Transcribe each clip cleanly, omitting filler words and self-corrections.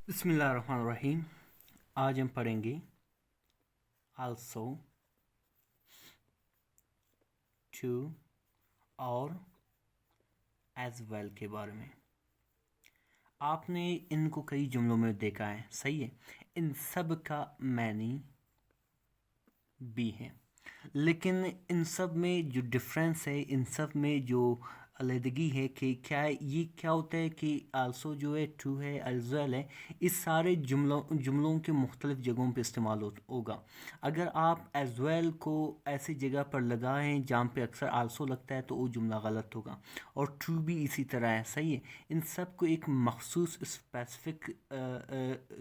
बिस्मिल्लाहिर्रहमानिर्रहीम। आज हम पढ़ेंगे आल्सो, टू और एज वेल के बारे में। आपने इनको कई जुमलों में देखा है, सही है। इन सब का मैनी भी है, लेकिन इन सब में जो डिफरेंस है, इन सब में जो अलहदगी है कि क्या होता है कि आल्सो जो है, टू है, एज वेल है, इस सारे जुमलों के मुख्तलिफ जगहों पे इस्तेमाल होगा। अगर आप एज वेल को ऐसी जगह पर लगाएं जहाँ पे अक्सर आल्सो लगता है तो वो जुमला गलत होगा, और टू भी इसी तरह है, सही है। इन सब को एक मखसूस स्पेसिफिक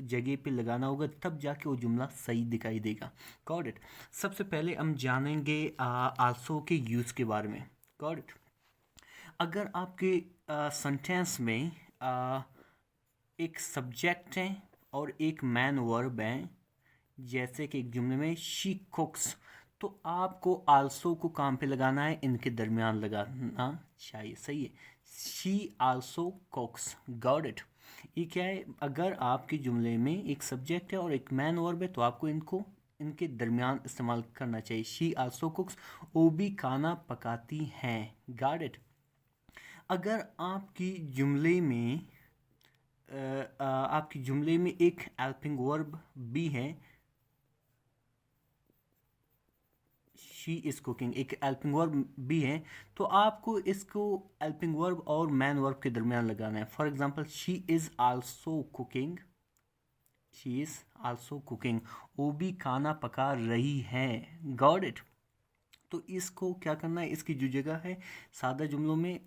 जगह पे लगाना होगा, तब जाके वो जुमला सही दिखाई देगा। Got it. सबसे पहले हम जानेंगे आल्सो के यूज़ के बारे में। Got it. अगर आपके सेंटेंस में एक सब्जेक्ट है और एक मैन वर्ब है, जैसे कि एक जुमले में शी कुक्स, तो आपको आल्सो को काम पे लगाना है, इनके दरमियान लगाना चाहिए, सही है। She also कुक्स, got it. ये क्या है, अगर आपके जुमले में एक सब्जेक्ट है और एक मैन वर्ब है तो आपको इनके दरमियान इस्तेमाल करना चाहिए। शी आल्सो कुक्स, वो भी खाना पकाती हैं, गॉट इट। अगर आपकी जुमले में एक हेल्पिंग वर्ब भी है, शी इज़ कुकिंग, एक हेल्पिंग वर्ब भी है, तो आपको इसको हेल्पिंग वर्ब और मैन वर्ब के दरमियान लगाना है। For example, she is also cooking, she is also cooking, वो भी खाना पका रही है, गॉट इट। तो इसको क्या करना है, इसकी जो जगह है सादा जुमलों में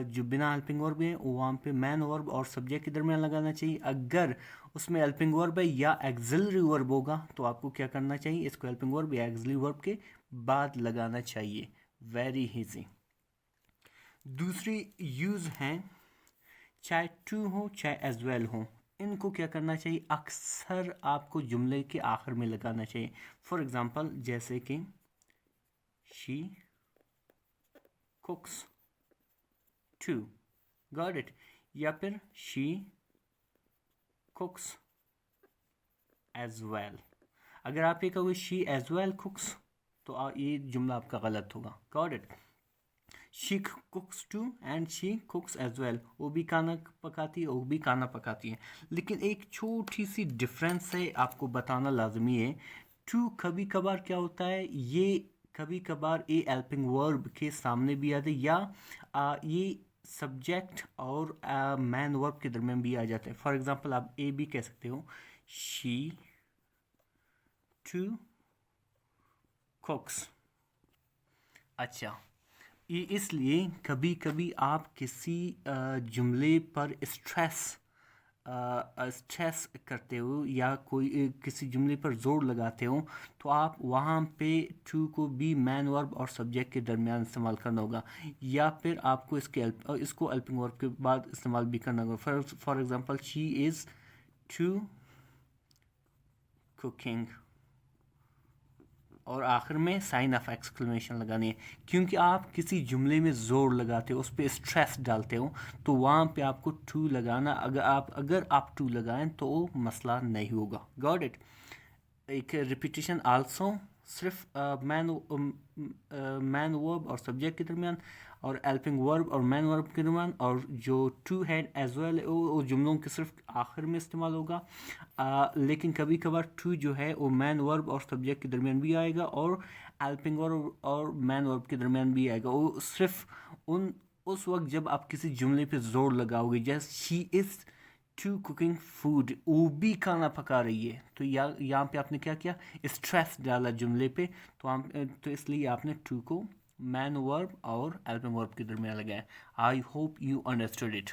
जो बिना हेल्पिंग वर्ब है, वहाँ पे मैन वर्ब और सब्जेक्ट के दरमियान लगाना चाहिए। अगर उसमें हेल्पिंग वर्ब है या एक्सिलरी वर्ब होगा तो आपको क्या करना चाहिए, इसको हेल्पिंग वर्ब या एक्सिलरी वर्ब के बाद लगाना चाहिए। Very easy. दूसरी यूज़ है, चाहे टू हो चाहे एज वेल हो, इनको क्या करना चाहिए, अक्सर आपको जुमले के आखिर में लगाना चाहिए। फॉर एग्जांपल, जैसे कि she cooks too, got it। या फिर she cooks as well। अगर आप ये कहोगे she as well cooks तो ये जुमला आपका गलत होगा, got it। she cooks too and she cooks as well, वो भी खाना पकाती है, वो भी खाना पकाती है। लेकिन एक छोटी सी डिफरेंस है, आपको बताना लाजमी है। टू कभी कभार क्या होता है, ये कभी कभार ए हेल्पिंग वर्ब के सामने भी आते, या ये सब्जेक्ट और मैन वर्ब के दरमियान भी आ जाते हैं। फॉर एग्जांपल, आप ए भी कह सकते हो, शी टू कुक्स। अच्छा, ये इसलिए कभी कभी आप किसी जुमले पर स्ट्रेस करते हो या किसी जुमले पर जोर लगाते हो, तो आप वहाँ पे टू को भी मैन वर्ब और सब्जेक्ट के दरमियान इस्तेमाल करना होगा, या फिर आपको इसको हेल्पिंग वर्ब के बाद इस्तेमाल भी करना होगा। For example, she is to cooking, और आखिर में साइन ऑफ एक्सक्लेमेशन लगानी है, क्योंकि आप किसी जुमले में ज़ोर लगाते हो, उस पर स्ट्रेस डालते हो, तो वहाँ पे आपको टू लगाना। अगर आप टू लगाएं तो मसला नहीं होगा, गॉट इट। एक रिपीटिशन, आल्सो सिर्फ मैन वर्ब और सब्जेक्ट के दरमियान, और हेल्पिंग वर्ब और मैन वर्ब के दरमियान, और जो टू है एज वेल वो जुमलों के सिर्फ आखिर में इस्तेमाल होगा। लेकिन कभी कभार टू जो है वो मैन वर्ब और सब्जेक्ट के दरमियान भी आएगा, और हेल्पिंग वर्ब और मैन वर्ब के दरमियान भी आएगा। वो सिर्फ उस वक्त जब आप किसी जुमले पे जोर लगाओगे, जैसे she is to cooking food, वो भी खाना पका रही है, तो यहाँ पे आपने क्या किया, स्ट्रेस डाला जुमले पे, तो इसलिए आपने टू को मैन वर्ब और हेल्पिंग वर्ब के दरमियान लगाया। I hope you understood it.